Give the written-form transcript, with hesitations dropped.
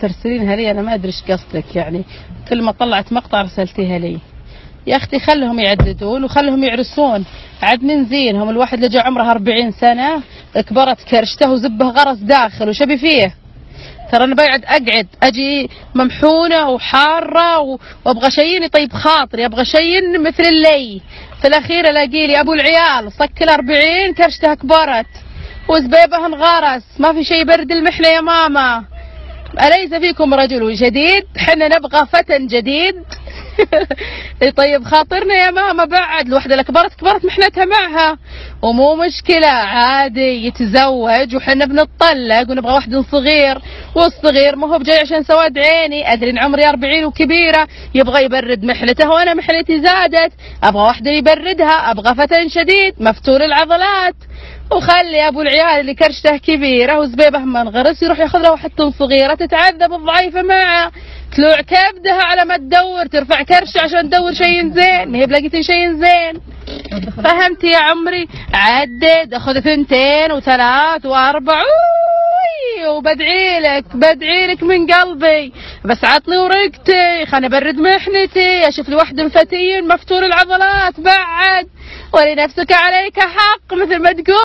ترسلينها لي، انا ما ادري ايش قصدك يعني. كل ما طلعت مقطع رسلتيها لي. يا اختي خلهم يعددون وخلهم يعرسون، عاد من زينهم. الواحد اللي جاء عمره 40 سنه كبرت كرشته وزبه غرس داخل وشبي فيه. ترى انا اقعد اجي ممحونه وحاره وابغى شيء يطيب خاطري، ابغى شيء مثل اللي في الاخير الاقي لي ابو العيال صك ال40 كرشته كبرت وزبيبه انغرس، ما في شيء برد المحنه يا ماما. أليس فيكم رجل جديد؟ حنا نبغى فتى جديد. يطيب خاطرنا يا ماما. بعد الوحدة اللي كبرت محنتها معها، ومو مشكلة عادي يتزوج وحنا بنطلق ونبغى واحد صغير، والصغير ما هو بجاي عشان سواد عيني. أدري إن عمري 40 وكبيرة، يبغى يبرد محنته وأنا محنتي زادت، أبغى واحدة يبردها، أبغى فتى شديد مفتول العضلات. وخلي ابو العيال اللي كرشته كبيره وزبيبه منغرس يروح ياخذ له واحده صغيره تتعذب الضعيفه معه، تلوع كبدها على ما تدور ترفع كرشه عشان تدور شيء زين، ما هي بلاقيتي شيء زين. فهمتي يا عمري؟ عدد اخذ 2 و3 و4 وبدعي لك من قلبي، بس عطلي ورقتي خليني ابرد محنتي، اشوف لي واحد فتيين مفتول العضلات بعد، ولنفسك عليك حق مثل ما تقول.